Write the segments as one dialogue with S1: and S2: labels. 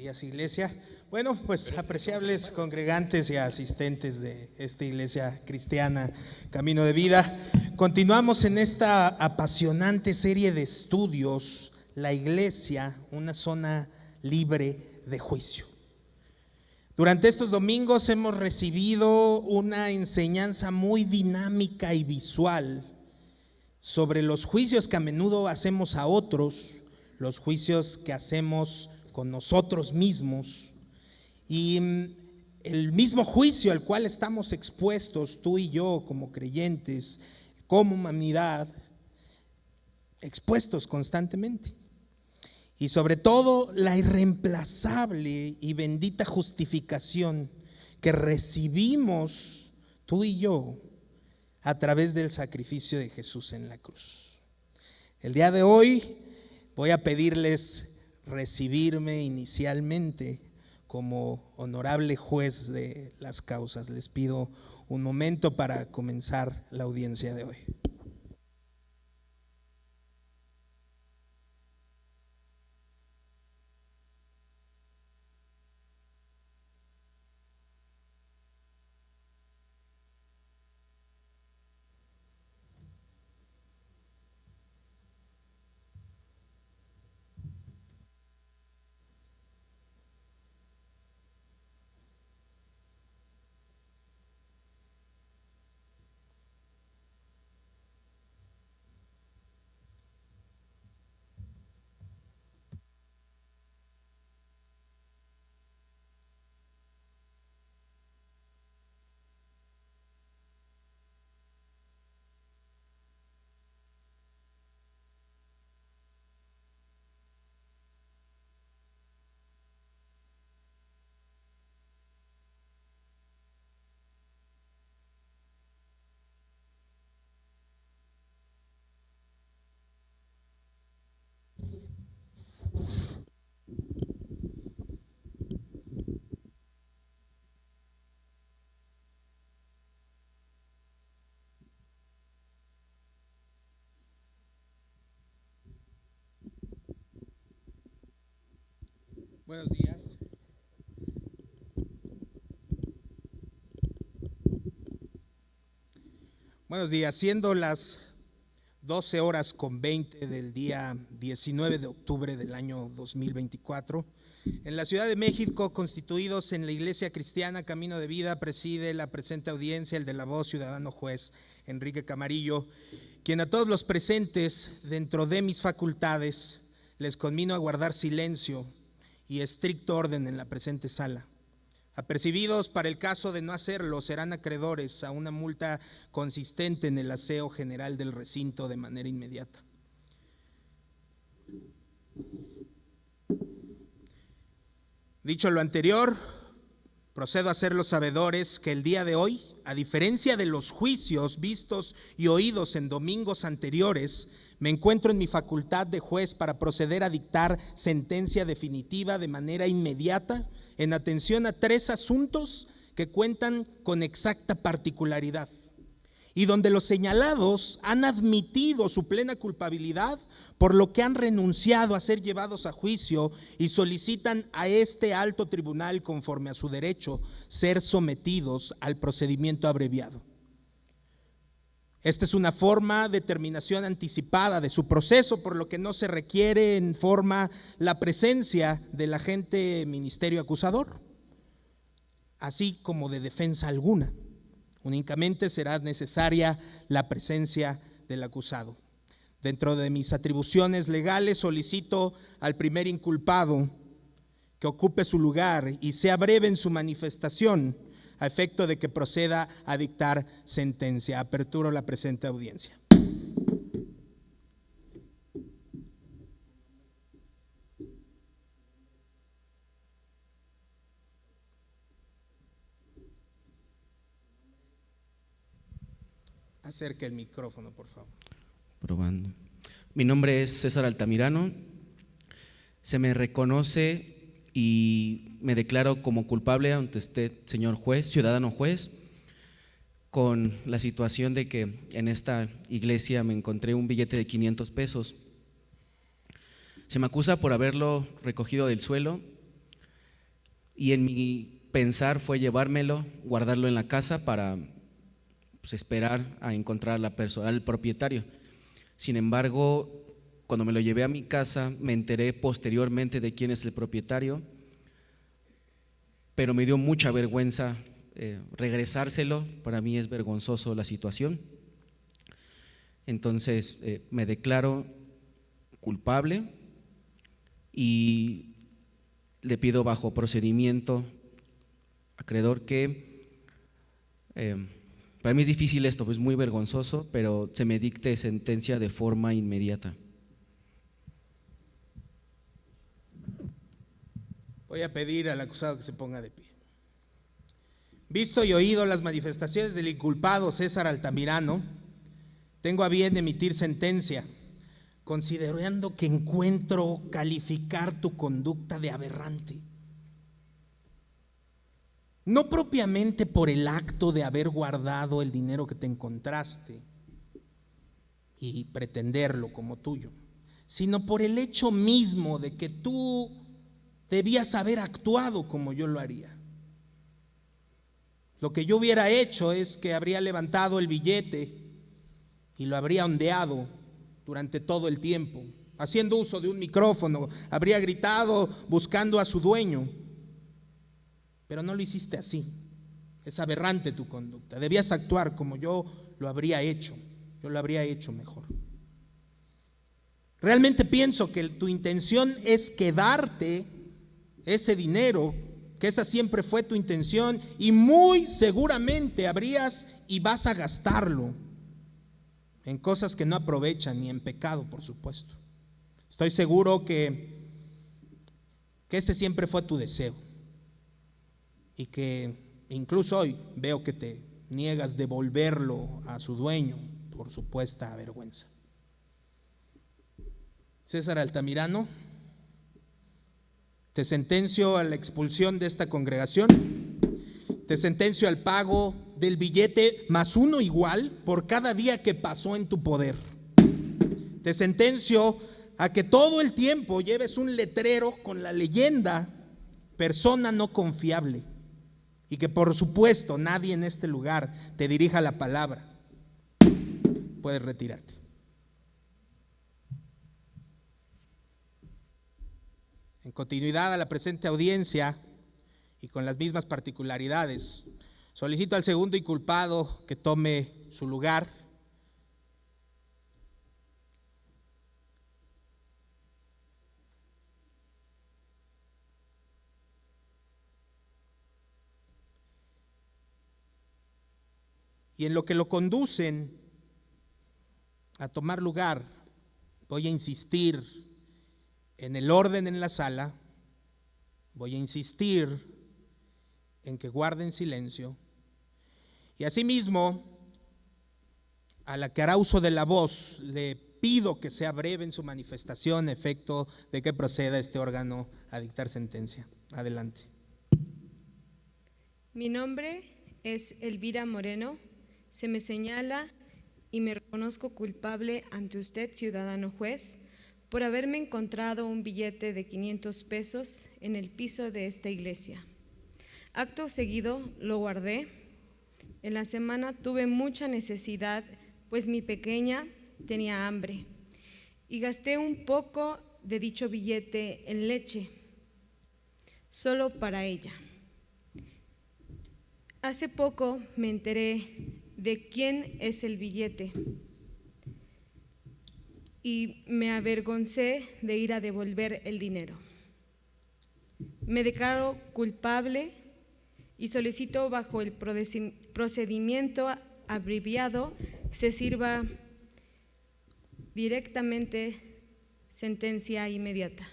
S1: Iglesia. Bueno, pues apreciables congregantes y asistentes de esta iglesia cristiana Camino de Vida, continuamos en esta apasionante serie de estudios, la iglesia, una zona libre de juicio. Durante estos domingos hemos recibido una enseñanza muy dinámica y visual sobre los juicios que a menudo hacemos a otros, los juicios que hacemos con nosotros mismos y el mismo juicio al cual estamos expuestos tú y yo como creyentes, como humanidad, expuestos constantemente. Y sobre todo la irreemplazable y bendita justificación que recibimos tú y yo a través del sacrificio de Jesús en la cruz. El día de hoy voy a pedirles recibirme inicialmente como honorable juez de las causas. Les pido un momento para comenzar la audiencia de hoy. Buenos días. Buenos días, siendo las 12:20 del día 19 de octubre del año 2024, en la Ciudad de México, constituidos en la Iglesia Cristiana Camino de Vida, preside la presente audiencia el de la voz ciudadano juez Enrique Camarillo, quien a todos los presentes, dentro de mis facultades, les conmino a guardar silencio y estricto orden en la presente sala. Apercibidos para el caso de no hacerlo, serán acreedores a una multa consistente en el aseo general del recinto de manera inmediata. Dicho lo anterior, procedo a hacer los sabedores que el día de hoy, a diferencia de los juicios vistos y oídos en domingos anteriores, me encuentro en mi facultad de juez para proceder a dictar sentencia definitiva de manera inmediata en atención a 3 asuntos que cuentan con exacta particularidad y donde los señalados han admitido su plena culpabilidad, por lo que han renunciado a ser llevados a juicio y solicitan a este alto tribunal, conforme a su derecho, ser sometidos al procedimiento abreviado. Esta es una forma de terminación anticipada de su proceso, por lo que no se requiere en forma la presencia del agente ministerio acusador, así como de defensa alguna. Únicamente será necesaria la presencia del acusado. Dentro de mis atribuciones legales solicito al primer inculpado que ocupe su lugar y sea breve en su manifestación, a efecto de que proceda a dictar sentencia. Aperturo la presente audiencia. Acerque el micrófono, por favor.
S2: Probando. Mi nombre es César Altamirano. Se me reconoce y me declaro como culpable ante usted, señor juez, ciudadano juez, con la situación de que en esta iglesia me encontré un billete de 500 pesos. Se me acusa por haberlo recogido del suelo y en mi pensar fue llevármelo, guardarlo en la casa para esperar a encontrar a la persona, al propietario. Sin embargo, cuando me lo llevé a mi casa, me enteré posteriormente de quién es el propietario, pero me dio mucha vergüenza regresárselo. Para mí es vergonzoso la situación. Entonces me declaro culpable y le pido bajo procedimiento acreedor que para mí es difícil esto, es muy vergonzoso, pero se me dicte sentencia de forma inmediata.
S1: Voy a pedir al acusado que se ponga de pie. Visto y oído las manifestaciones del inculpado César Altamirano, tengo a bien emitir sentencia, considerando que encuentro calificar tu conducta de aberrante. No propiamente por el acto de haber guardado el dinero que te encontraste y pretenderlo como tuyo, sino por el hecho mismo de que tú debías haber actuado como yo lo haría. Lo que yo hubiera hecho es que habría levantado el billete y lo habría ondeado durante todo el tiempo, haciendo uso de un micrófono, habría gritado buscando a su dueño, pero no lo hiciste así. Es aberrante tu conducta. Debías actuar como yo lo habría hecho, yo lo habría hecho mejor. Realmente pienso que tu intención es quedarte ese dinero, que esa siempre fue tu intención, y muy seguramente habrías y vas a gastarlo en cosas que no aprovechan, ni en pecado, por supuesto. Estoy seguro que ese siempre fue tu deseo, y que incluso hoy veo que te niegas devolverlo a su dueño por supuesta vergüenza. César Altamirano, te sentencio a la expulsión de esta congregación, te sentencio al pago del billete más uno igual por cada día que pasó en tu poder. Te sentencio a que todo el tiempo lleves un letrero con la leyenda persona no confiable, y que por supuesto nadie en este lugar te dirija la palabra. Puedes retirarte. En continuidad a la presente audiencia y con las mismas particularidades, solicito al segundo inculpado que tome su lugar. Y en lo que lo conducen a tomar lugar, voy a insistir en el orden en la sala, voy a insistir en que guarden silencio, y asimismo a la que hará uso de la voz le pido que sea breve en su manifestación, efecto de que proceda este órgano a dictar sentencia. Adelante.
S3: Mi nombre es Elvira Moreno. Se me señala y me reconozco culpable ante usted, ciudadano juez, por haberme encontrado un billete de 500 pesos en el piso de esta iglesia. Acto seguido lo guardé. En la semana tuve mucha necesidad, pues mi pequeña tenía hambre, y gasté un poco de dicho billete en leche, solo para ella. Hace poco me enteré de quién es el billete y me avergoncé de ir a devolver el dinero. Me declaro culpable y solicito bajo el procedimiento abreviado se sirva directamente sentencia inmediata.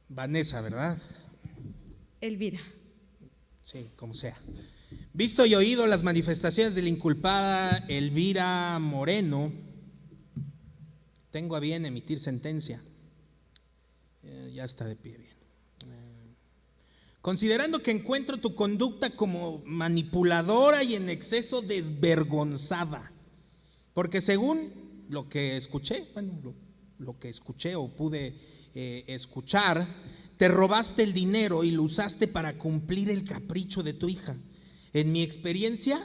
S1: Vanessa, ¿verdad?
S3: Elvira.
S1: Sí, como sea. Visto y oído las manifestaciones de la inculpada Elvira Moreno, tengo a bien emitir sentencia. Ya está de pie, bien. Considerando que encuentro tu conducta como manipuladora y en exceso desvergonzada, porque según lo que escuché, lo que escuché o pude escuchar, Te robaste el dinero y lo usaste para cumplir el capricho de tu hija. En mi experiencia,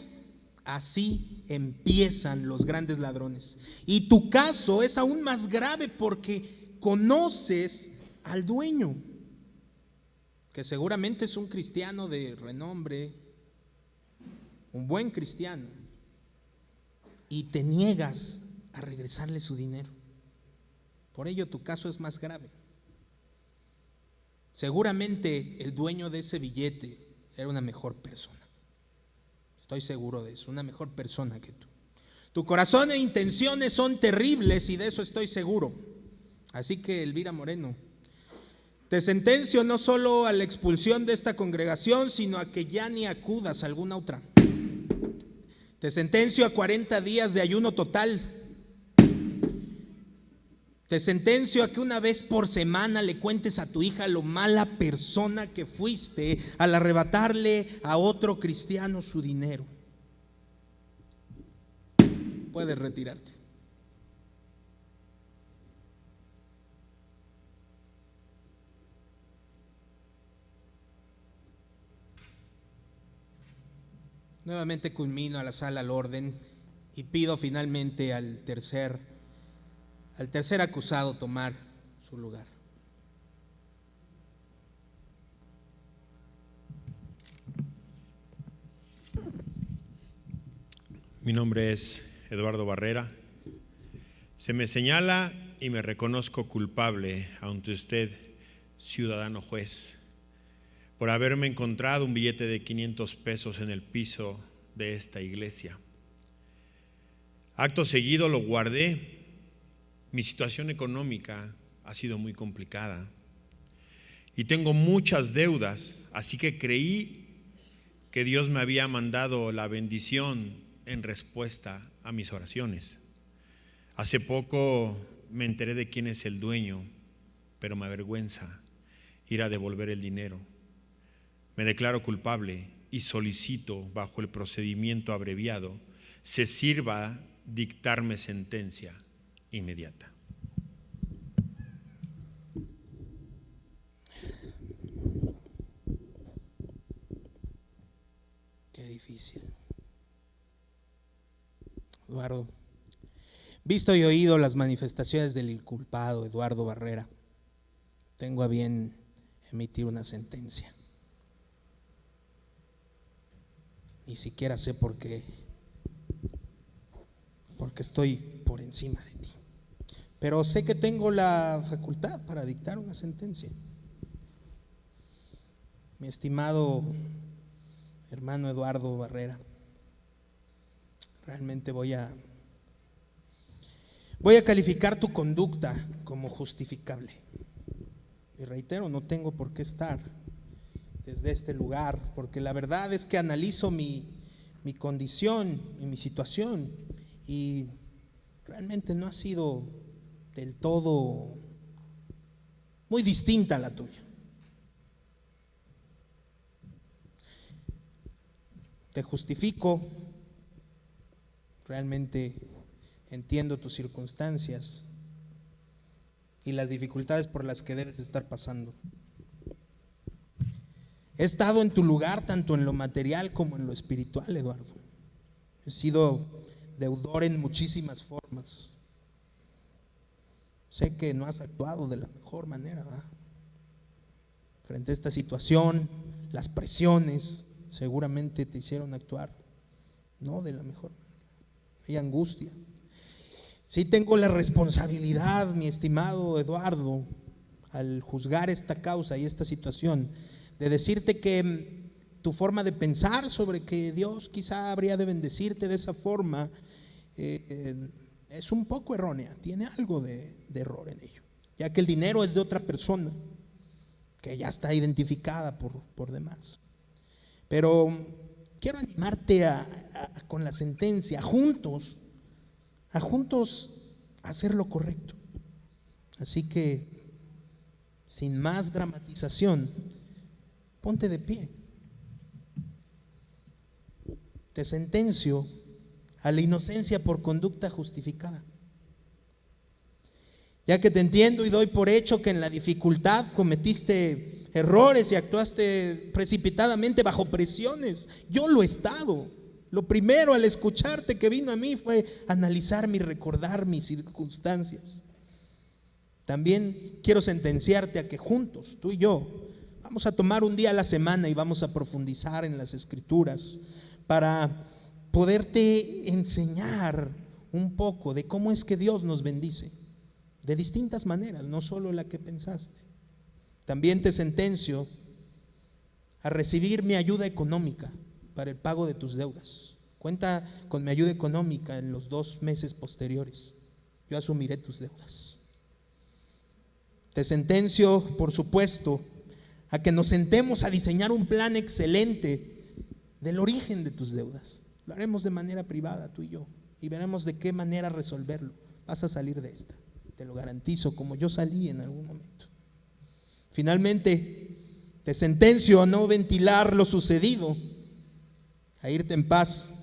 S1: así empiezan los grandes ladrones. Y tu caso es aún más grave porque conoces al dueño, que seguramente es un cristiano de renombre, un buen cristiano, y te niegas a regresarle su dinero. Por ello tu caso es más grave. Seguramente el dueño de ese billete era una mejor persona. Estoy seguro de eso, una mejor persona que tú. Tu corazón e intenciones son terribles y de eso estoy seguro. Así que, Elvira Moreno, te sentencio no solo a la expulsión de esta congregación, sino a que ya ni acudas a alguna otra. Te sentencio a 40 días de ayuno total. Te sentencio a que una vez por semana le cuentes a tu hija lo mala persona que fuiste al arrebatarle a otro cristiano su dinero. Puedes retirarte. Nuevamente culmino a la sala al orden y pido finalmente al tercer acusado tomar su lugar.
S4: Mi nombre es Eduardo Barrera. Se me señala y me reconozco culpable ante usted, ciudadano juez, por haberme encontrado un billete de 500 pesos en el piso de esta iglesia. Acto seguido lo guardé. Mi situación económica ha sido muy complicada y tengo muchas deudas, así que creí que Dios me había mandado la bendición en respuesta a mis oraciones. Hace poco me enteré de quién es el dueño, pero me avergüenza ir a devolver el dinero. Me declaro culpable y solicito, bajo el procedimiento abreviado, se sirva dictarme sentencia inmediata.
S1: Qué difícil. Eduardo, visto y oído las manifestaciones del inculpado Eduardo Barrera, tengo a bien emitir una sentencia. Ni siquiera sé por qué, porque estoy por encima de ti. Pero sé que tengo la facultad para dictar una sentencia. Mi estimado hermano Eduardo Barrera, realmente voy a calificar tu conducta como justificable. Y reitero, no tengo por qué estar desde este lugar, porque la verdad es que analizo mi condición y mi situación y realmente no ha sido del todo muy distinta a la tuya. Te justifico, realmente entiendo tus circunstancias y las dificultades por las que debes estar pasando. He estado en tu lugar tanto en lo material como en lo espiritual, Eduardo. He sido deudor en muchísimas formas. Sé que no has actuado de la mejor manera, ¿verdad? Frente a esta situación, las presiones seguramente te hicieron actuar no de la mejor manera. Hay angustia. Sí tengo la responsabilidad, mi estimado Eduardo, al juzgar esta causa y esta situación, de decirte que tu forma de pensar sobre que Dios quizá habría de bendecirte de esa forma es un poco errónea, tiene algo de error en ello, ya que el dinero es de otra persona que ya está identificada por demás. Pero quiero animarte con la sentencia, a juntos hacer lo correcto. Así que, sin más dramatización, ponte de pie. Te sentencio a la inocencia por conducta justificada. Ya que te entiendo y doy por hecho que en la dificultad cometiste errores y actuaste precipitadamente bajo presiones. Yo lo he estado. Lo primero al escucharte que vino a mí fue analizarme y recordar mis circunstancias. También quiero sentenciarte a que juntos, tú y yo, vamos a tomar un día a la semana y vamos a profundizar en las Escrituras para poderte enseñar un poco de cómo es que Dios nos bendice, de distintas maneras, no solo la que pensaste. También te sentencio a recibir mi ayuda económica para el pago de tus deudas. Cuenta con mi ayuda económica en los 2 meses posteriores. Yo asumiré tus deudas. Te sentencio, por supuesto, a que nos sentemos a diseñar un plan excelente del origen de tus deudas. Lo haremos de manera privada, tú y yo, y veremos de qué manera resolverlo. Vas a salir de esta, te lo garantizo, como yo salí en algún momento. Finalmente, te sentencio a no ventilar lo sucedido, a irte en paz,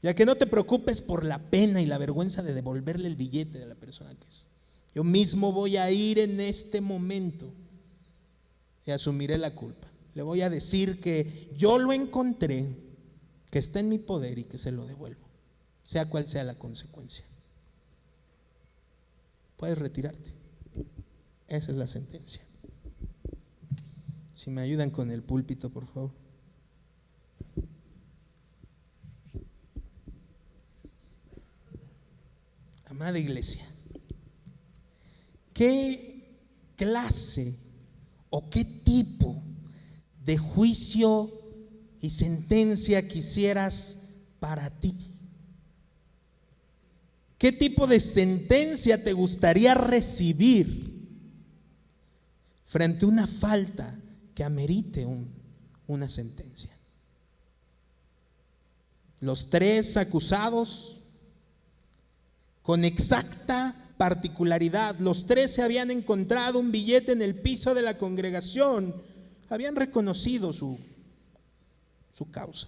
S1: ya que no te preocupes por la pena y la vergüenza de devolverle el billete de la persona que es. Yo mismo voy a ir en este momento y asumiré la culpa. Le voy a decir que yo lo encontré, que está en mi poder y que se lo devuelvo, sea cual sea la consecuencia. Puedes retirarte. Esa es la sentencia. Si me ayudan con el púlpito, por favor. Amada iglesia, ¿qué clase o qué tipo de juicio y sentencia quisieras para ti? ¿Qué tipo de sentencia te gustaría recibir frente a una falta que amerite una sentencia? Los 3 acusados, con exacta particularidad, los 3 se habían encontrado un billete en el piso de la congregación, habían reconocido su causa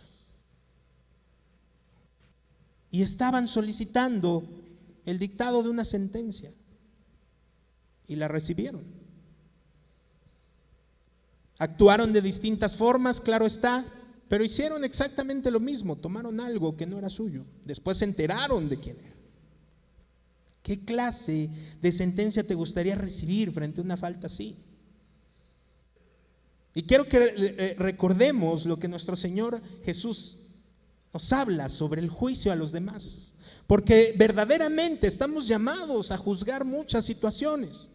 S1: y estaban solicitando el dictado de una sentencia y la recibieron. Actuaron de distintas formas, claro está, pero hicieron exactamente lo mismo, tomaron algo que no era suyo, después se enteraron de quién era. ¿Qué clase de sentencia te gustaría recibir frente a una falta así? Y quiero que recordemos lo que nuestro Señor Jesús nos habla sobre el juicio a los demás, porque verdaderamente estamos llamados a juzgar muchas situaciones.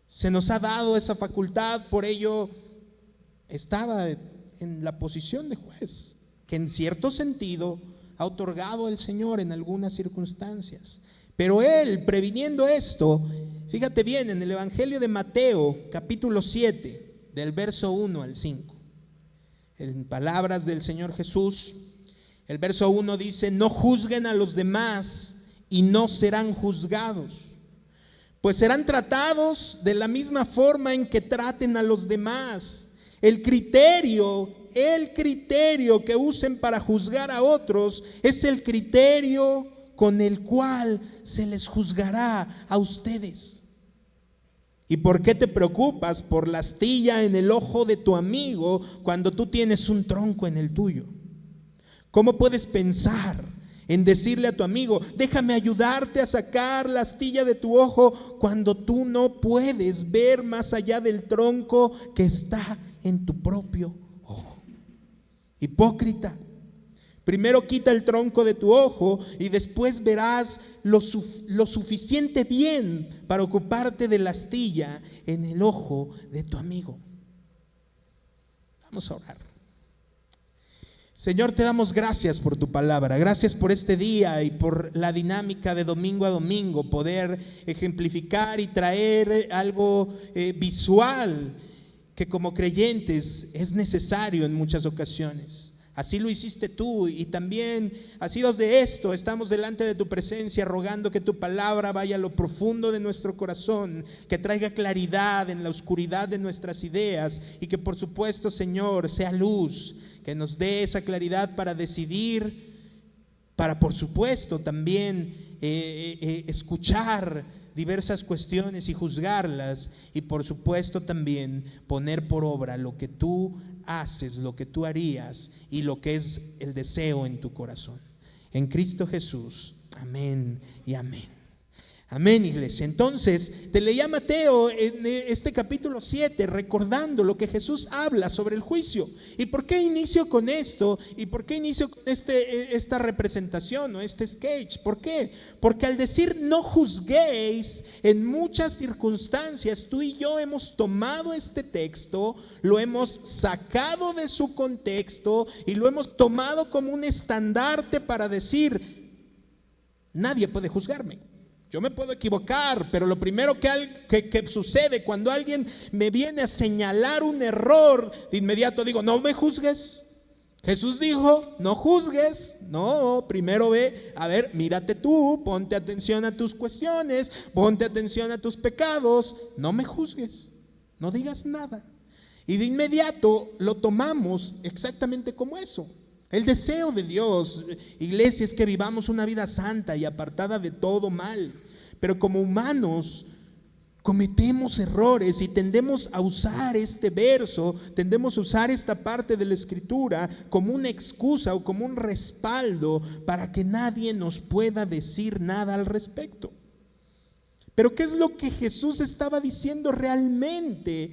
S1: Se nos ha dado esa facultad, por ello estaba en la posición de juez, que en cierto sentido ha otorgado el Señor en algunas circunstancias. Pero Él, previniendo esto, fíjate bien, en el Evangelio de Mateo, capítulo 7, del verso 1 al 5, en palabras del Señor Jesús, el verso 1 dice: no juzguen a los demás y no serán juzgados, pues serán tratados de la misma forma en que traten a los demás. El criterio que usen para juzgar a otros es el criterio con el cual se les juzgará a ustedes. ¿Y por qué te preocupas por la astilla en el ojo de tu amigo cuando tú tienes un tronco en el tuyo? ¿Cómo puedes pensar en decirle a tu amigo: déjame ayudarte a sacar la astilla de tu ojo, cuando tú no puedes ver más allá del tronco que está en tu propio ojo? Hipócrita, primero quita el tronco de tu ojo y después verás lo suficiente bien para ocuparte de la astilla en el ojo de tu amigo. Vamos a orar. Señor, te damos gracias por tu palabra, gracias por este día y por la dinámica de domingo a domingo, poder ejemplificar y traer algo visual que como creyentes es necesario en muchas ocasiones. Así lo hiciste tú, y también asidos de esto estamos delante de tu presencia rogando que tu palabra vaya a lo profundo de nuestro corazón, que traiga claridad en la oscuridad de nuestras ideas, y que por supuesto, Señor, sea luz, que nos dé esa claridad para decidir, para por supuesto también escuchar diversas cuestiones y juzgarlas, y por supuesto también poner por obra lo que tú haces, lo que tú harías y lo que es el deseo en tu corazón. En Cristo Jesús. Amén y amén. Amén, iglesia. Entonces, te leía Mateo en este capítulo 7, recordando lo que Jesús habla sobre el juicio. ¿Y por qué inicio con esto? ¿Y por qué inicio con esta representación o este sketch? ¿Por qué? Porque al decir no juzguéis, en muchas circunstancias tú y yo hemos tomado este texto, lo hemos sacado de su contexto y lo hemos tomado como un estandarte para decir, nadie puede juzgarme. Yo me puedo equivocar, pero lo primero que sucede cuando alguien me viene a señalar un error, de inmediato digo, no me juzgues. Jesús dijo, no juzgues. No, primero ve, a ver, mírate tú, ponte atención a tus cuestiones, ponte atención a tus pecados, no me juzgues, no digas nada. Y de inmediato lo tomamos exactamente como eso. El deseo de Dios, iglesia, es que vivamos una vida santa y apartada de todo mal. Pero como humanos cometemos errores y tendemos a usar este verso, tendemos a usar esta parte de la Escritura como una excusa o como un respaldo para que nadie nos pueda decir nada al respecto. Pero ¿qué es lo que Jesús estaba diciendo realmente?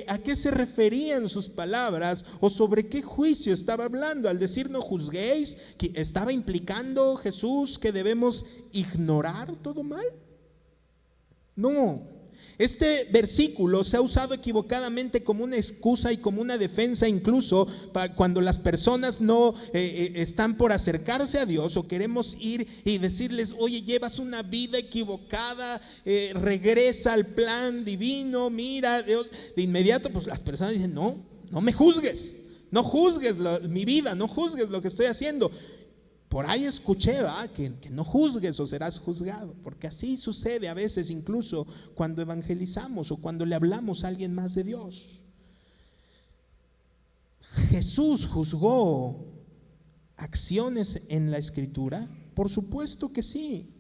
S1: ¿A qué se referían sus palabras? ¿O sobre qué juicio estaba hablando? Al decir no juzguéis, ¿estaba implicando Jesús que debemos ignorar todo mal? No. Este versículo se ha usado equivocadamente como una excusa y como una defensa, incluso cuando las personas no están por acercarse a Dios o queremos ir y decirles, oye, llevas una vida equivocada, regresa al plan divino, mira, Dios. De inmediato pues las personas dicen, no me juzgues, no juzgues mi vida, no juzgues lo que estoy haciendo. Por ahí escuché que no juzgues o serás juzgado, porque así sucede a veces incluso cuando evangelizamos o cuando le hablamos a alguien más de Dios. ¿Jesús juzgó acciones en la Escritura? Por supuesto que sí.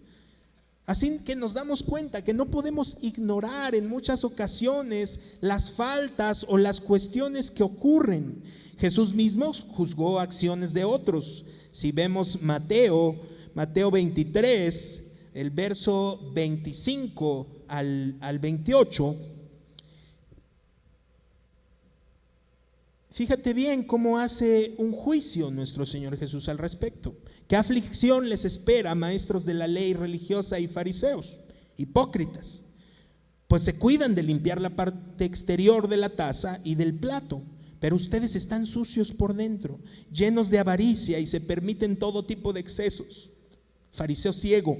S1: Así que nos damos cuenta que no podemos ignorar en muchas ocasiones las faltas o las cuestiones que ocurren. Jesús mismo juzgó acciones de otros. Si vemos Mateo 23, el verso 25 al 28, fíjate bien cómo hace un juicio nuestro Señor Jesús al respecto. ¿Qué aflicción les espera, maestros de la ley religiosa y fariseos, hipócritas? Pues se cuidan de limpiar la parte exterior de la taza y del plato, pero ustedes están sucios por dentro, llenos de avaricia y se permiten todo tipo de excesos. Fariseo ciego,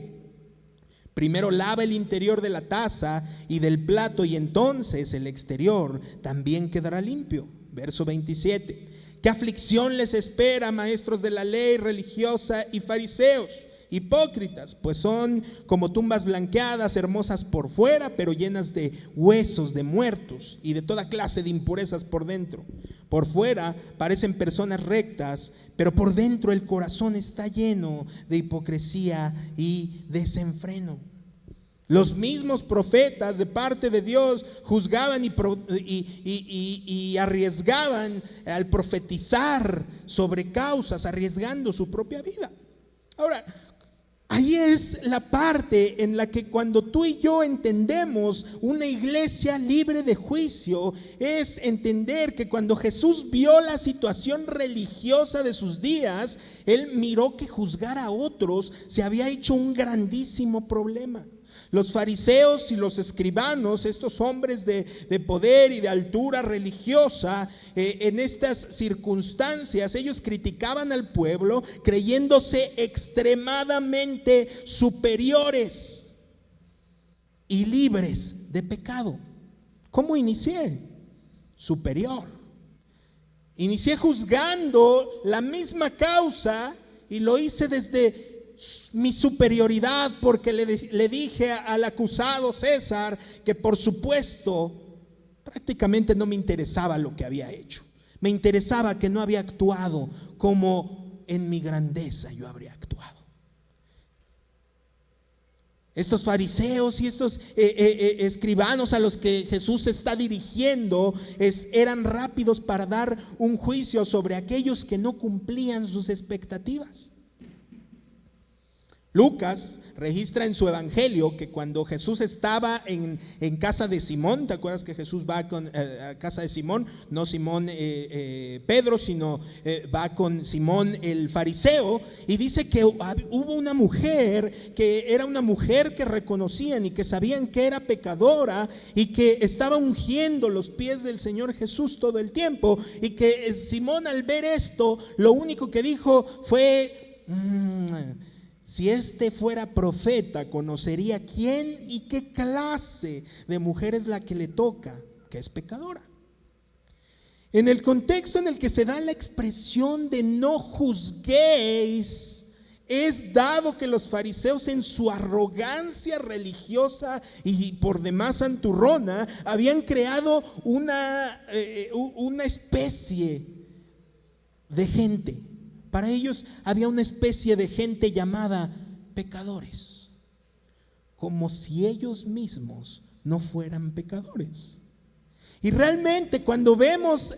S1: primero lava el interior de la taza y del plato y entonces el exterior también quedará limpio. Verso 27. ¿Qué aflicción les espera, maestros de la ley religiosa y fariseos, hipócritas? Pues son como tumbas blanqueadas, hermosas por fuera, pero llenas de huesos de muertos y de toda clase de impurezas por dentro. Por fuera parecen personas rectas, pero por dentro el corazón está lleno de hipocresía y desenfreno. Los mismos profetas de parte de Dios juzgaban y arriesgaban al profetizar sobre causas, arriesgando su propia vida. Ahora, ahí es la parte en la que cuando tú y yo entendemos una iglesia libre de juicio, es entender que cuando Jesús vio la situación religiosa de sus días, Él miró que juzgar a otros se había hecho un grandísimo problema. Los fariseos y los escribanos, estos hombres de poder y de altura religiosa, en estas circunstancias, ellos criticaban al pueblo creyéndose extremadamente superiores y libres de pecado. ¿Cómo inicié? Superior. Inicié juzgando la misma causa y lo hice desde mi superioridad, porque le dije al acusado César que por supuesto prácticamente no me interesaba lo que había hecho. Me interesaba que no había actuado como en mi grandeza yo habría actuado. Estos fariseos y estos escribanos a los que Jesús se está dirigiendo eran rápidos para dar un juicio sobre aquellos que no cumplían sus expectativas. Lucas registra en su evangelio que cuando Jesús estaba en casa de Simón, ¿te acuerdas que Jesús va a casa de Simón? No Simón Pedro, sino va con Simón el fariseo, y dice que hubo una mujer que era una mujer que reconocían y que sabían que era pecadora y que estaba ungiendo los pies del Señor Jesús todo el tiempo, y que Simón, al ver esto, lo único que dijo fue: si este fuera profeta, conocería quién y qué clase de mujer es la que le toca, que es pecadora. En el contexto en el que se da la expresión de no juzguéis, es dado que los fariseos, en su arrogancia religiosa y por demás santurrona, habían creado una especie de gente. Para ellos había una especie de gente llamada pecadores, como si ellos mismos no fueran pecadores. Y realmente, cuando vemos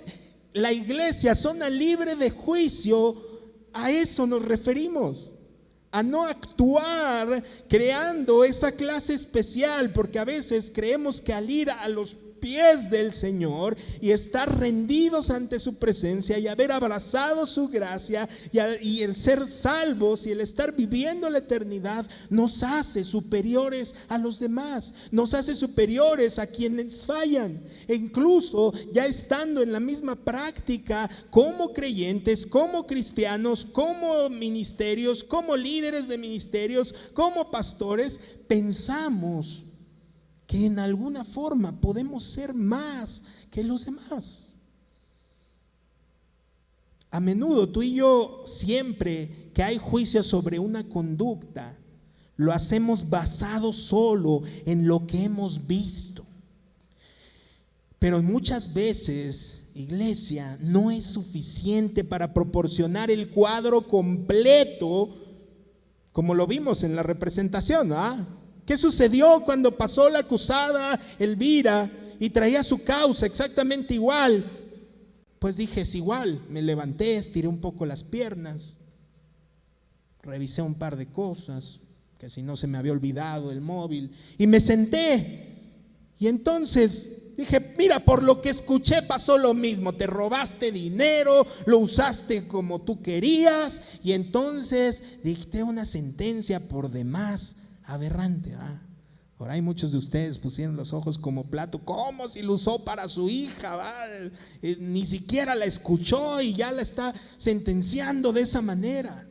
S1: la iglesia zona libre de juicio, a eso nos referimos, a no actuar creando esa clase especial, porque a veces creemos que al ir a los pies del Señor y estar rendidos ante su presencia y haber abrazado su gracia y el ser salvos y el estar viviendo la eternidad nos hace superiores a los demás, nos hace superiores a quienes fallan, e incluso ya estando en la misma práctica como creyentes, como cristianos, como ministerios, como líderes de ministerios, como pastores, pensamos que en alguna forma podemos ser más que los demás. A menudo tú y yo, siempre que hay juicio sobre una conducta, lo hacemos basado solo en lo que hemos visto. Pero muchas veces, iglesia, no es suficiente para proporcionar el cuadro completo, como lo vimos en la representación, ¿Qué sucedió cuando pasó la acusada Elvira y traía su causa exactamente igual? Pues dije, es igual. Me levanté, estiré un poco las piernas, revisé un par de cosas, que si no se me había olvidado el móvil, y me senté. Y entonces dije, mira, por lo que escuché pasó lo mismo. Te robaste dinero, lo usaste como tú querías, y entonces dicté una sentencia por demás aberrante. Ahora hay muchos de ustedes pusieron los ojos como plato. ¿Cómo si lo usó para su hija? Ni siquiera la escuchó y ya la está sentenciando de esa manera.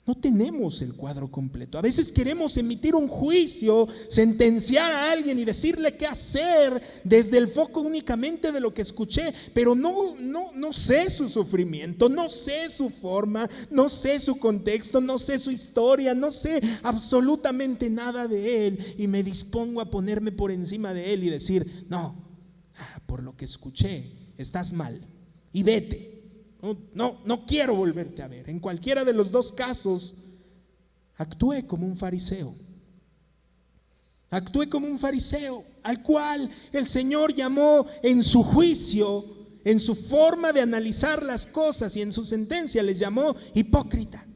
S1: No tenemos el cuadro completo. A veces queremos emitir un juicio, sentenciar a alguien y decirle qué hacer desde el foco únicamente de lo que escuché, pero no sé su sufrimiento, no sé su forma, no sé su contexto, no sé su historia, no sé absolutamente nada de él, y me dispongo a ponerme por encima de él y decir, no, por lo que escuché, estás mal y vete. No quiero volverte a ver. En cualquiera de los dos casos, actué como un fariseo. Actué como un fariseo al cual el Señor llamó en su juicio, en su forma de analizar las cosas y en su sentencia les llamó hipócrita.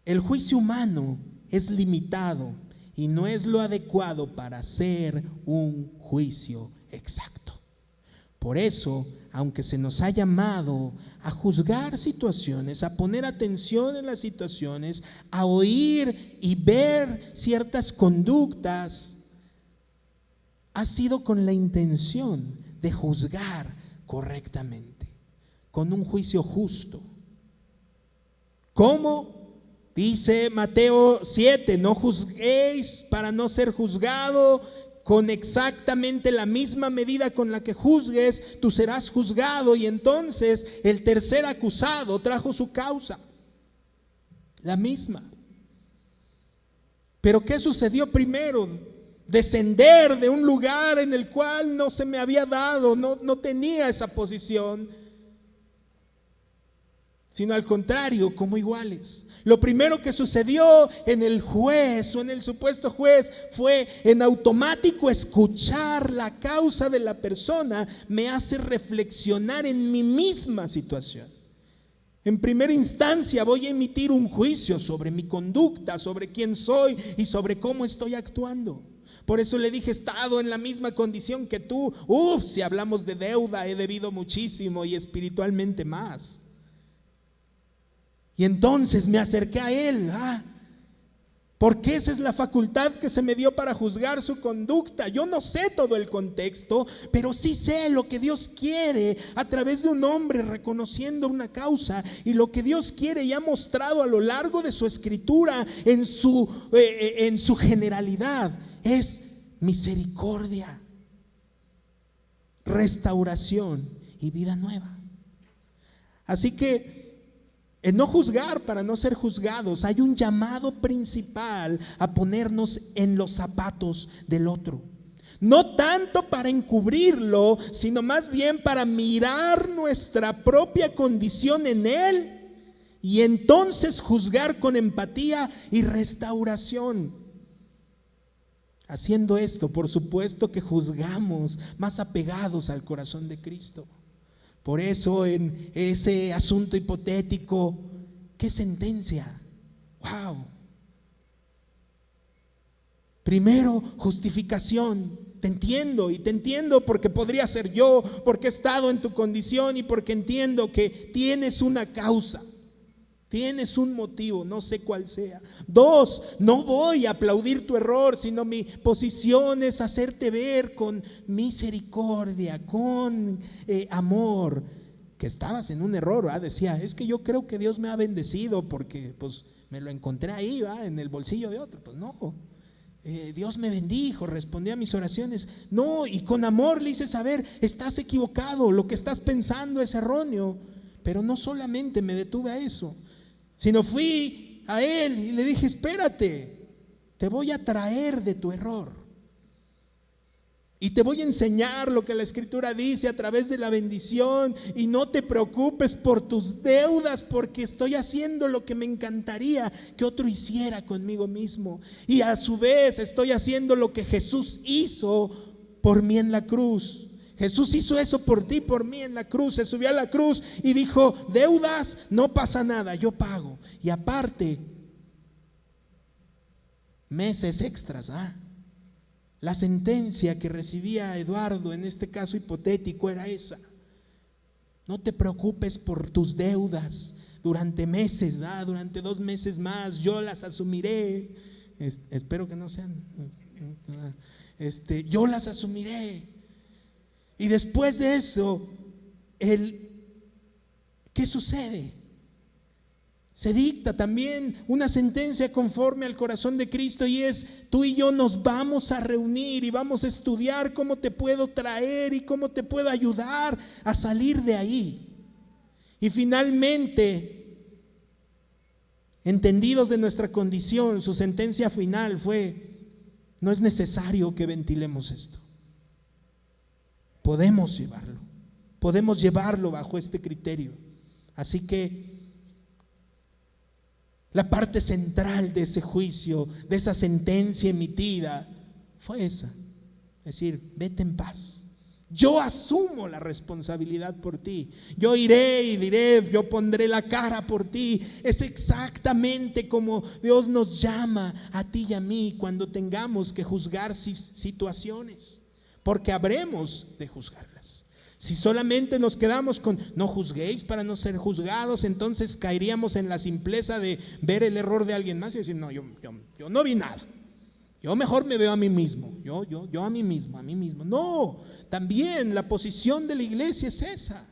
S1: El juicio humano es limitado y no es lo adecuado para hacer un juicio exacto. Por eso, aunque se nos ha llamado a juzgar situaciones, a poner atención en las situaciones, a oír y ver ciertas conductas, ha sido con la intención de juzgar correctamente, con un juicio justo. ¿Cómo? Dice Mateo 7, no juzguéis para no ser juzgado. Con exactamente la misma medida con la que juzgues, tú serás juzgado. Y entonces el tercer acusado trajo su causa, la misma. Pero ¿qué sucedió primero? Descender de un lugar en el cual no se me había dado, no tenía esa posición. sino al contrario, como iguales. Lo primero que sucedió en el juez o en el supuesto juez fue en automático escuchar la causa de la persona me hace reflexionar en mi misma situación. En primera instancia voy a emitir un juicio sobre mi conducta, sobre quién soy y sobre cómo estoy actuando. Por eso le dije, he estado en la misma condición que tú. Si hablamos de deuda, he debido muchísimo y espiritualmente más. Y entonces me acerqué a él, porque esa es la facultad que se me dio para juzgar su conducta. Yo no sé todo el contexto, pero sí sé lo que Dios quiere a través de un hombre reconociendo una causa, y lo que Dios quiere y ha mostrado a lo largo de su escritura en su generalidad es misericordia, restauración y vida nueva. Así que en no juzgar para no ser juzgados, hay un llamado principal a ponernos en los zapatos del otro. No tanto para encubrirlo, sino más bien para mirar nuestra propia condición en él y entonces juzgar con empatía y restauración. Haciendo esto, por supuesto que juzgamos más apegados al corazón de Cristo. Por eso en ese asunto hipotético, ¿qué sentencia? ¡Wow! Primero, justificación. Te entiendo porque podría ser yo, porque he estado en tu condición y porque entiendo que tienes una causa, tienes un motivo, no sé cuál sea. 2, no voy a aplaudir tu error, sino mi posición es hacerte ver con misericordia, con amor, que estabas en un error. Decía, es que yo creo que Dios me ha bendecido porque pues me lo encontré ahí, en el bolsillo de otro. Pues no, Dios me bendijo, respondió a mis oraciones. No, y con amor le hice saber, estás equivocado, lo que estás pensando es erróneo. Pero no solamente me detuve a eso, sino fui a él y le dije, espérate, te voy a traer de tu error y te voy a enseñar lo que la Escritura dice a través de la bendición, y no te preocupes por tus deudas, porque estoy haciendo lo que me encantaría que otro hiciera conmigo mismo, y a su vez estoy haciendo lo que Jesús hizo por mí en la cruz. Jesús hizo eso por ti, por mí en la cruz. Se subió a la cruz y dijo, deudas, no pasa nada, yo pago. Y aparte, meses extras. La sentencia que recibía Eduardo en este caso hipotético era esa. No te preocupes por tus deudas durante meses, durante 2 meses más, yo las asumiré. Espero que no sean. Yo las asumiré. Y después de eso, ¿qué sucede? Se dicta también una sentencia conforme al corazón de Cristo, y es: tú y yo nos vamos a reunir y vamos a estudiar cómo te puedo traer y cómo te puedo ayudar a salir de ahí. Y finalmente, entendidos de nuestra condición, su sentencia final fue: no es necesario que ventilemos esto. Podemos llevarlo bajo este criterio. Así que la parte central de ese juicio, de esa sentencia emitida, fue esa: es decir, vete en paz. Yo asumo la responsabilidad por ti. Yo iré y diré, yo pondré la cara por ti. Es exactamente como Dios nos llama a ti y a mí cuando tengamos que juzgar situaciones, porque habremos de juzgarlas. Si solamente nos quedamos con no juzguéis para no ser juzgados, entonces caeríamos en la simpleza de ver el error de alguien más y decir, no, yo no vi nada. Yo mejor me veo a mí mismo, yo a mí mismo. No, también la posición de la iglesia es esa,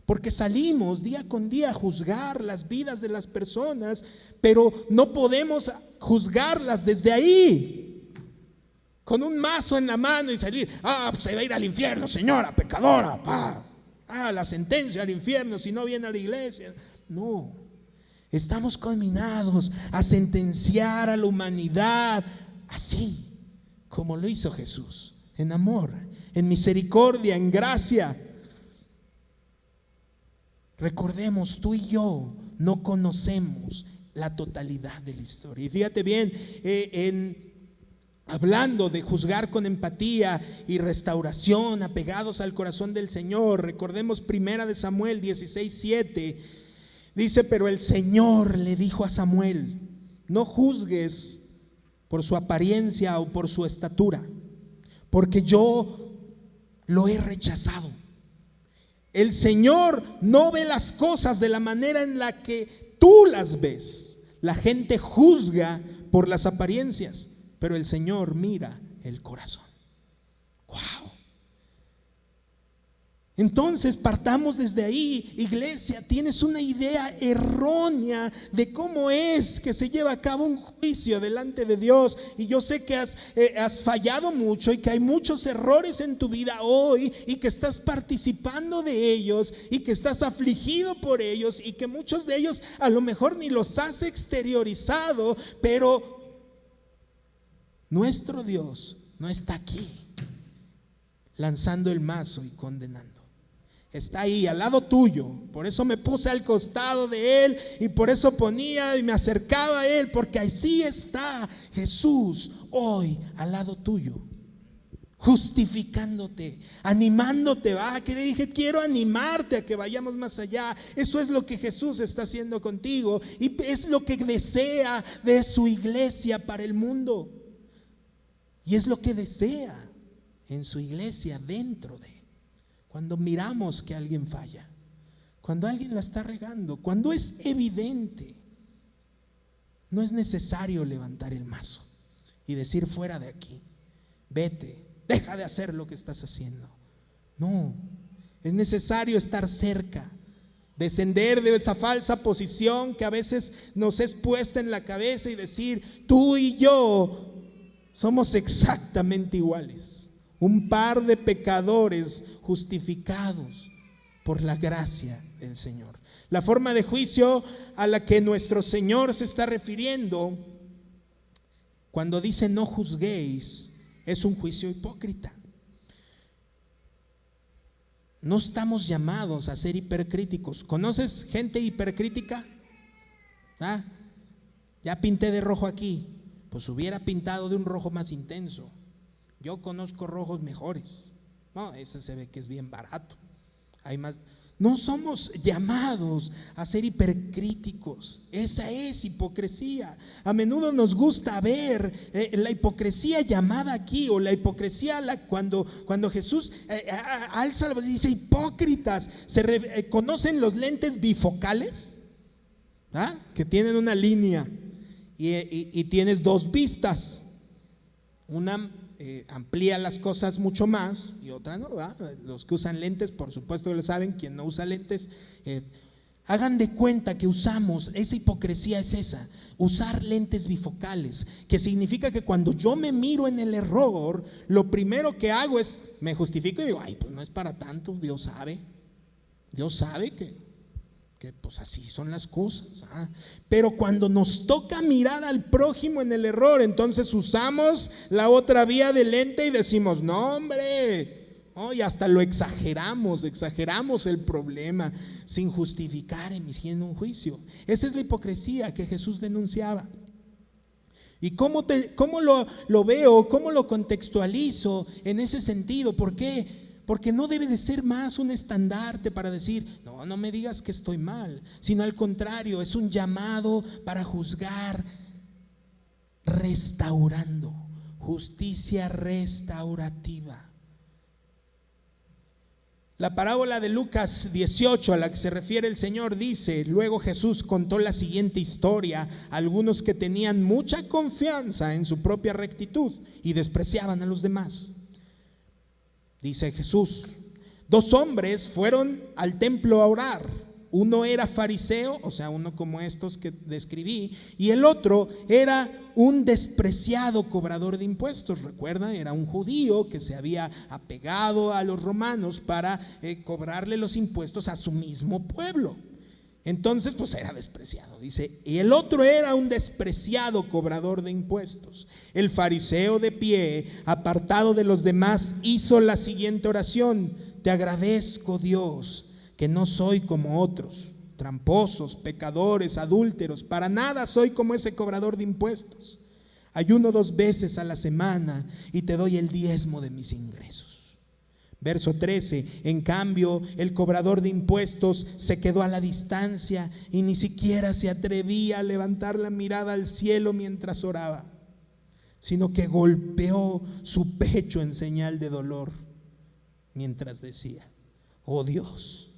S1: porque salimos día con día a juzgar las vidas de las personas, pero no podemos juzgarlas desde ahí, con un mazo en la mano y salir, pues se va a ir al infierno, señora pecadora, la sentencia al infierno si no viene a la iglesia. No, estamos conminados a sentenciar a la humanidad así como lo hizo Jesús, en amor, en misericordia, en gracia, Recordemos, tú y yo no conocemos la totalidad de la historia. Y fíjate bien, hablando de juzgar con empatía y restauración, apegados al corazón del Señor, recordemos 1 Samuel 16:7, dice: pero el Señor le dijo a Samuel: no juzgues por su apariencia o por su estatura, porque yo lo he rechazado. El Señor no ve las cosas de la manera en la que tú las ves. La gente juzga por las apariencias, pero el Señor mira el corazón. ¡Wow! Entonces partamos desde ahí. Iglesia, tienes una idea errónea de cómo es que se lleva a cabo un juicio delante de Dios. Y yo sé que has fallado mucho y que hay muchos errores en tu vida hoy y que estás participando de ellos y que estás afligido por ellos y que muchos de ellos a lo mejor ni los has exteriorizado, pero nuestro Dios no está aquí lanzando el mazo y condenando. Está ahí al lado tuyo. Por eso me puse al costado de Él y por eso ponía y me acercaba a Él, porque así está Jesús hoy al lado tuyo, justificándote, animándote. Que le dije, quiero animarte a que vayamos más allá. Eso es lo que Jesús está haciendo contigo y es lo que desea de su iglesia para el mundo. Y es lo que desea en su iglesia dentro de. Cuando miramos que alguien falla, cuando alguien la está regando, cuando es evidente, no es necesario levantar el mazo y decir: fuera de aquí, vete, deja de hacer lo que estás haciendo. No, es necesario estar cerca, descender de esa falsa posición que a veces nos es puesta en la cabeza y decir: tú y yo somos exactamente iguales. Un par de pecadores justificados por la gracia del Señor. La forma de juicio a la que nuestro Señor se está refiriendo cuando dice no juzguéis es un juicio hipócrita. No estamos llamados a ser hipercríticos. ¿Conoces gente hipercrítica? Ya pinté de rojo aquí, pues hubiera pintado de un rojo más intenso. Yo conozco rojos mejores. No, ese se ve que es bien barato. Hay más. No somos llamados a ser hipercríticos. Esa es hipocresía. A menudo nos gusta ver la hipocresía llamada aquí, o la hipocresía cuando Jesús alza la voz y dice hipócritas. ¿Conocen los lentes bifocales? Que tienen una línea y tienes dos vistas. Una amplía las cosas mucho más y otra no, ¿verdad? Los que usan lentes, por supuesto que lo saben. Quien no usa lentes, hagan de cuenta que usamos, esa hipocresía es esa, usar lentes bifocales, que significa que cuando yo me miro en el error, lo primero que hago es, me justifico y digo, ay, pues no es para tanto, Dios sabe que pues así son las cosas. Pero cuando nos toca mirar al prójimo en el error, entonces usamos la otra vía del lente y decimos, no hombre, y hasta lo exageramos el problema sin justificar, emitiendo un juicio. Esa es la hipocresía que Jesús denunciaba. ¿Y cómo lo veo? ¿Cómo lo contextualizo en ese sentido? ¿Por qué? Porque no debe de ser más un estandarte para decir, no me digas que estoy mal, sino al contrario, es un llamado para juzgar restaurando, justicia restaurativa. La parábola de Lucas 18 a la que se refiere el Señor dice: luego Jesús contó la siguiente historia a algunos que tenían mucha confianza en su propia rectitud y despreciaban a los demás. Dice Jesús: 2 hombres fueron al templo a orar. Uno era fariseo, o sea, uno como estos que describí, y el otro era un despreciado cobrador de impuestos. Recuerda, era un judío que se había apegado a los romanos para cobrarle los impuestos a su mismo pueblo. Entonces, pues era despreciado, dice. Y el otro era un despreciado cobrador de impuestos. El fariseo, de pie, apartado de los demás, hizo la siguiente oración: te agradezco, Dios, que que no soy como otros, tramposos, pecadores, adúlteros. Para nada soy como ese cobrador de impuestos. Ayuno 2 veces a la semana y te doy el diezmo de mis ingresos. Verso 13, en cambio, el cobrador de impuestos se quedó a la distancia y ni siquiera se atrevía a levantar la mirada al cielo mientras oraba, sino que golpeó su pecho en señal de dolor mientras decía: oh Dios,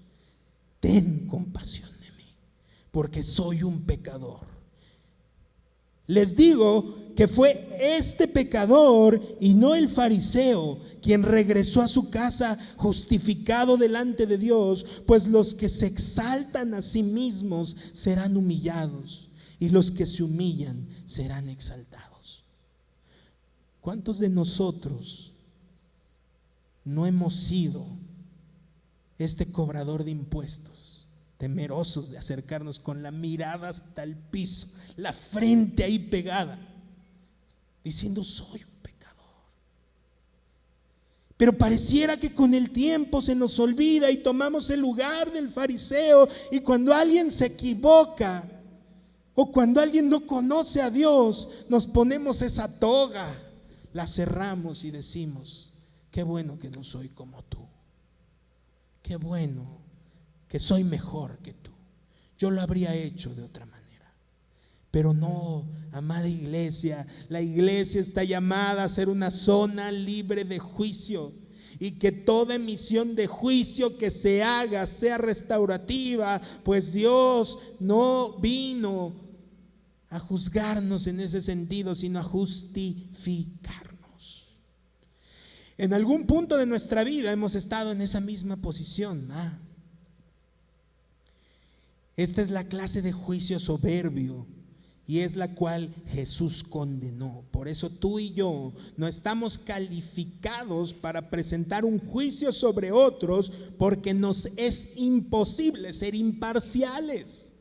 S1: ten compasión de mí, porque soy un pecador. Les digo que fue este pecador y no el fariseo quien regresó a su casa justificado delante de Dios, pues los que se exaltan a sí mismos serán humillados y los que se humillan serán exaltados. ¿Cuántos de nosotros no hemos sido este cobrador de impuestos? Temerosos de acercarnos con la mirada hasta el piso, la frente ahí pegada, diciendo: soy un pecador. Pero pareciera que con el tiempo se nos olvida y tomamos el lugar del fariseo, y cuando alguien se equivoca o cuando alguien no conoce a Dios, nos ponemos esa toga, la cerramos y decimos: qué bueno que no soy como tú, qué bueno que soy mejor que tú, yo lo habría hecho de otra manera. Pero no, amada iglesia, la iglesia está llamada a ser una zona libre de juicio, y que toda emisión de juicio que se haga sea restaurativa, pues Dios no vino a juzgarnos en ese sentido, sino a justificarnos. En algún punto de nuestra vida hemos estado en esa misma posición. Esta es la clase de juicio soberbio y es la cual Jesús condenó. Por eso tú y yo no estamos calificados para presentar un juicio sobre otros, porque nos es imposible ser imparciales.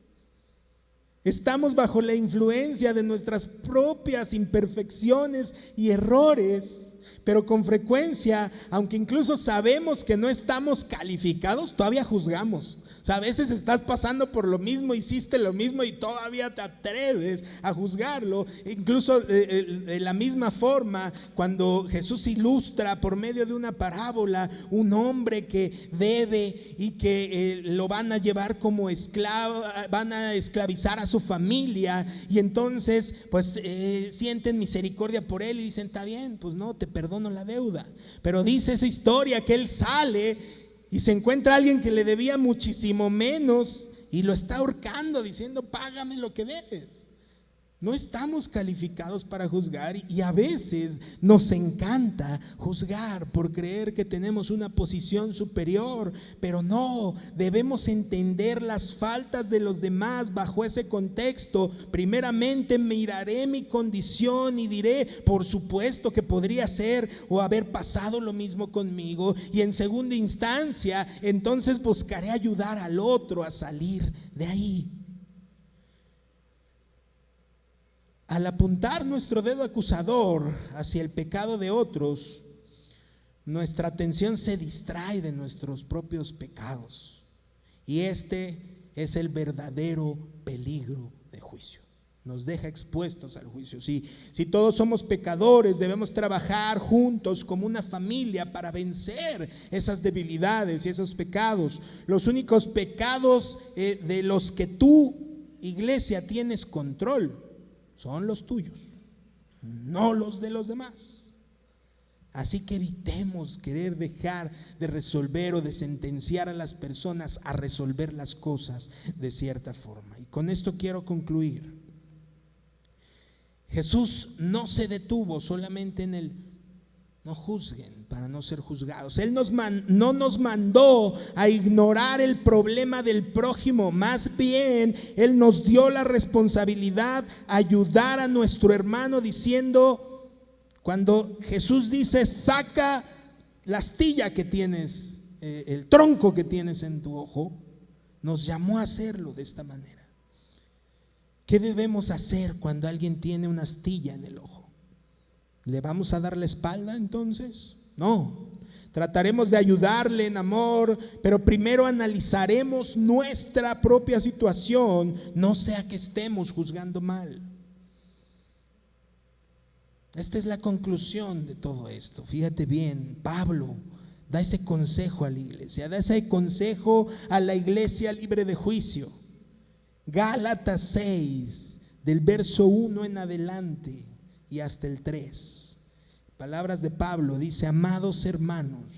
S1: Estamos bajo la influencia de nuestras propias imperfecciones y errores, pero con frecuencia, aunque incluso sabemos que no estamos calificados, todavía juzgamos. O sea, a veces estás pasando por lo mismo, hiciste lo mismo y todavía te atreves a juzgarlo. Incluso de la misma forma, cuando Jesús ilustra por medio de una parábola un hombre que debe y que lo van a llevar como esclavo, van a esclavizar a su familia, y entonces pues sienten misericordia por él y dicen: está bien, pues no, te perdono la deuda. Pero dice esa historia que él sale y se encuentra a alguien que le debía muchísimo menos y lo está ahorcando diciendo: págame lo que debes. No estamos calificados para juzgar, y a veces nos encanta juzgar por creer que tenemos una posición superior, pero no, debemos entender las faltas de los demás bajo ese contexto. Primeramente miraré mi condición y diré: por supuesto que podría ser o haber pasado lo mismo conmigo, y en segunda instancia entonces buscaré ayudar al otro a salir de ahí. Al apuntar nuestro dedo acusador hacia el pecado de otros, nuestra atención se distrae de nuestros propios pecados, y este es el verdadero peligro de juicio. Nos deja expuestos al juicio. Si todos somos pecadores, debemos trabajar juntos como una familia para vencer esas debilidades y esos pecados. Los únicos pecados de los que tú, iglesia, tienes control son los tuyos, no los de los demás. Así que evitemos querer dejar de resolver o de sentenciar a las personas a resolver las cosas de cierta forma. Y con esto quiero concluir. Jesús no se detuvo solamente en el no juzguen para no ser juzgados. Él no nos mandó a ignorar el problema del prójimo, más bien Él nos dio la responsabilidad de ayudar a nuestro hermano, diciendo, cuando Jesús dice: saca la astilla que tienes, el tronco que tienes en tu ojo, nos llamó a hacerlo de esta manera. ¿Qué debemos hacer cuando alguien tiene una astilla en el ojo? ¿Le vamos a dar la espalda entonces? No, Trataremos de ayudarle en amor, pero primero analizaremos nuestra propia situación, no sea que estemos juzgando mal. Esta es la conclusión de todo esto. Fíjate bien, Pablo da ese consejo a la iglesia, da ese consejo a la iglesia libre de juicio. Gálatas 6, del verso 1 en adelante y hasta el 3. Palabras de Pablo, dice: amados hermanos,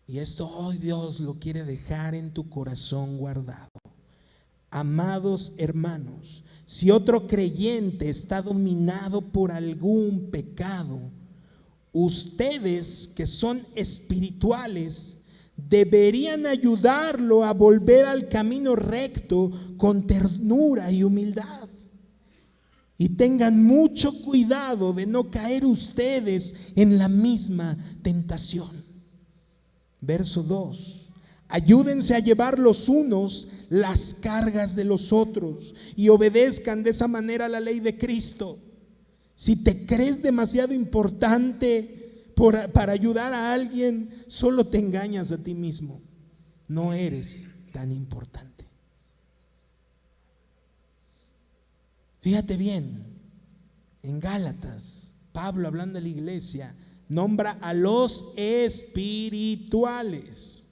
S1: y esto hoy Dios lo quiere dejar en tu corazón guardado. Amados hermanos, si otro creyente está dominado por algún pecado, ustedes que son espirituales deberían ayudarlo a volver al camino recto con ternura y humildad. Y tengan mucho cuidado de no caer ustedes en la misma tentación. Verso 2. Ayúdense a llevar los unos las cargas de los otros y obedezcan de esa manera la ley de Cristo. Si te crees demasiado importante para ayudar a alguien, solo te engañas a ti mismo. No eres tan importante. Fíjate bien, en Gálatas, Pablo, hablando de la iglesia, nombra a los espirituales,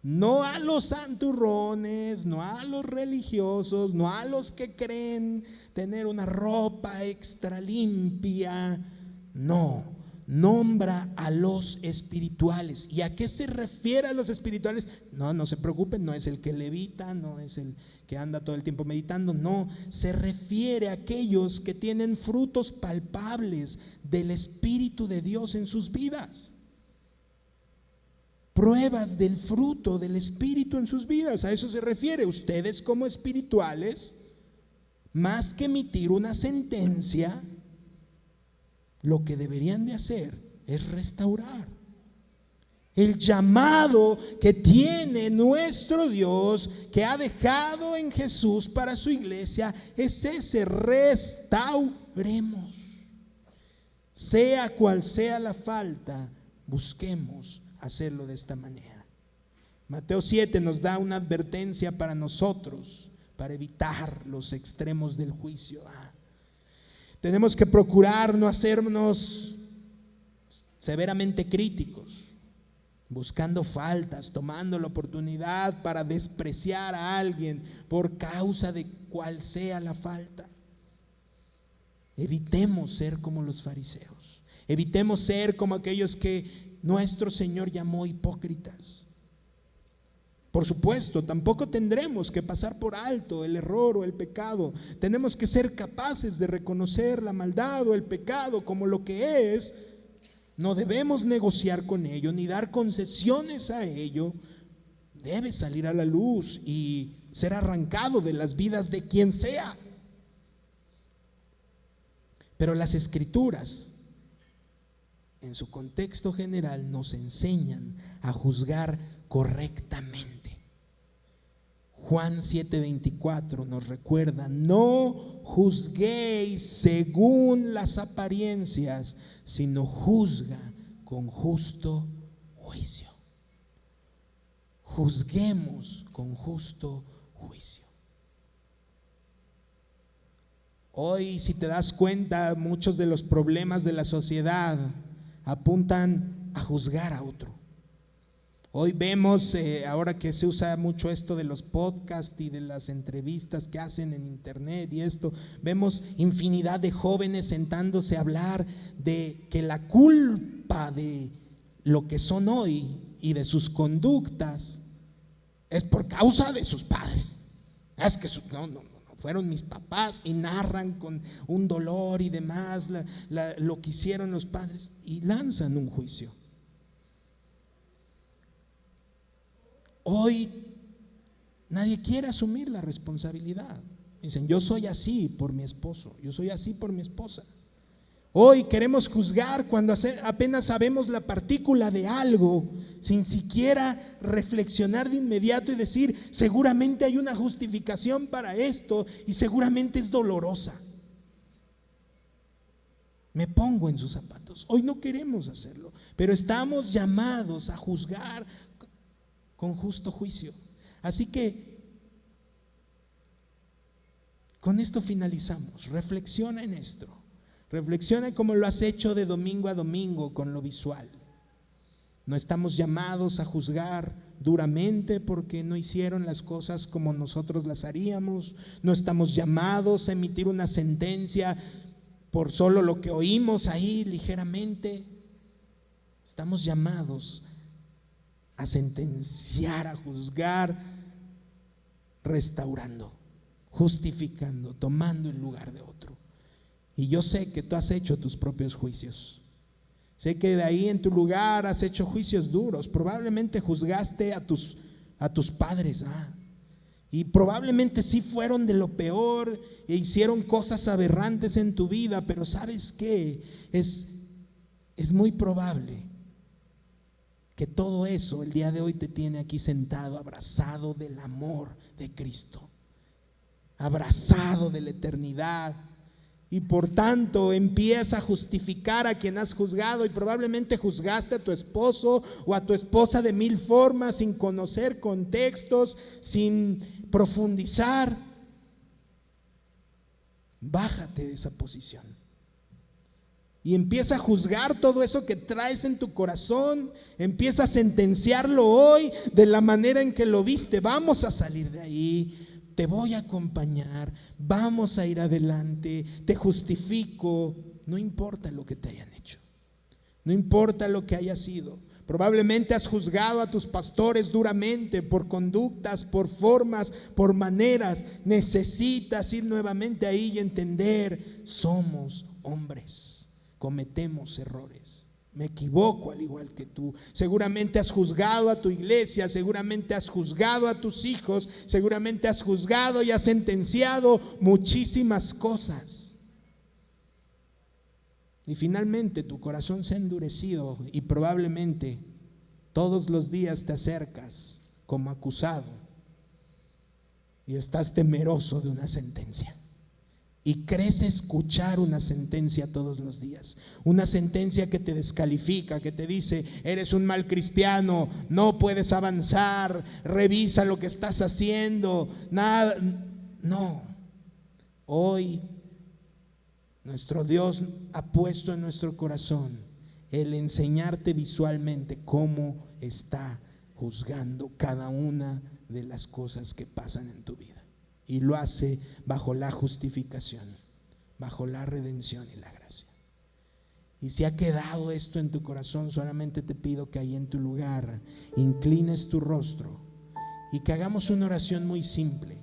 S1: no a los santurrones, no a los religiosos, no a los que creen tener una ropa extra limpia. No, nombra a los espirituales. ¿Y a qué se refiere a los espirituales? No se preocupen, no es el que levita, no es el que anda todo el tiempo meditando, no, se refiere a aquellos que tienen frutos palpables del Espíritu de Dios en sus vidas. Pruebas del fruto del Espíritu en sus vidas, a eso se refiere. Ustedes como espirituales, más que emitir una sentencia, lo que deberían de hacer es restaurar. El llamado que tiene nuestro Dios, que ha dejado en Jesús para su iglesia, es ese: restauremos. Sea cual sea la falta, busquemos hacerlo de esta manera. Mateo 7 nos da una advertencia para nosotros, para evitar los extremos del juicio. Tenemos que procurar no hacernos severamente críticos, buscando faltas, tomando la oportunidad para despreciar a alguien por causa de cual sea la falta. Evitemos ser como los fariseos, evitemos ser como aquellos que nuestro Señor llamó hipócritas. Por supuesto, tampoco tendremos que pasar por alto el error o el pecado. Tenemos que ser capaces de reconocer la maldad o el pecado como lo que es. No debemos negociar con ello ni dar concesiones a ello. Debe salir a la luz y ser arrancado de las vidas de quien sea. Pero las Escrituras, en su contexto general, nos enseñan a juzgar correctamente. Juan 7:24 nos recuerda: no juzguéis según las apariencias, sino juzga con justo juicio. Juzguemos con justo juicio. Hoy, si te das cuenta, muchos de los problemas de la sociedad apuntan a juzgar a otro. Hoy vemos, ahora que se usa mucho esto de los podcasts y de las entrevistas que hacen en internet y esto, vemos infinidad de jóvenes sentándose a hablar de que la culpa de lo que son hoy y de sus conductas es por causa de sus padres. Es que no fueron mis papás, y narran con un dolor y demás lo que hicieron los padres y lanzan un juicio. Hoy nadie quiere asumir la responsabilidad. Dicen: yo soy así por mi esposo, yo soy así por mi esposa. Hoy queremos juzgar cuando apenas sabemos la partícula de algo, sin siquiera reflexionar de inmediato y decir: seguramente hay una justificación para esto y seguramente es dolorosa. Me pongo en sus zapatos. Hoy no queremos hacerlo, pero estamos llamados a juzgar con justo juicio. Así que con esto finalizamos. Reflexiona en esto. Reflexiona como lo has hecho de domingo a domingo con lo visual. No estamos llamados a juzgar duramente porque no hicieron las cosas como nosotros las haríamos. No estamos llamados a emitir una sentencia por solo lo que oímos ahí ligeramente. Estamos llamados a sentenciar, a juzgar, restaurando, justificando, tomando el lugar de otro. Y yo sé que tú has hecho tus propios juicios. Sé que de ahí en tu lugar has hecho juicios duros. Probablemente juzgaste a tus padres. Y probablemente sí fueron de lo peor e hicieron cosas aberrantes en tu vida. Pero ¿sabes qué? Es muy probable que todo eso el día de hoy te tiene aquí sentado, abrazado del amor de Cristo, abrazado de la eternidad. Y por tanto empieza a justificar a quien has juzgado, y probablemente juzgaste a tu esposo o a tu esposa de mil formas, sin conocer contextos, sin profundizar. Bájate de esa posición y empieza a juzgar todo eso que traes en tu corazón. Empieza a sentenciarlo hoy de la manera en que lo viste. Vamos a salir de ahí. Te voy a acompañar, vamos a ir adelante, te justifico. No importa lo que te hayan hecho, no importa lo que haya sido. Probablemente has juzgado a tus pastores duramente por conductas, por formas, por maneras. Necesitas ir nuevamente ahí y entender: somos hombres, cometemos errores. Me equivoco al igual que tú. Seguramente has juzgado a tu iglesia, seguramente has juzgado a tus hijos, seguramente has juzgado y has sentenciado muchísimas cosas. Y finalmente tu corazón se ha endurecido y probablemente todos los días te acercas como acusado y estás temeroso de una sentencia. Y crees escuchar una sentencia todos los días, una sentencia que te descalifica, que te dice: eres un mal cristiano, no puedes avanzar, revisa lo que estás haciendo. Nada, no. Hoy nuestro Dios ha puesto en nuestro corazón el enseñarte visualmente cómo está juzgando cada una de las cosas que pasan en tu vida. Y lo hace bajo la justificación, bajo la redención y la gracia. Y si ha quedado esto en tu corazón, solamente te pido que ahí en tu lugar inclines tu rostro y que hagamos una oración muy simple.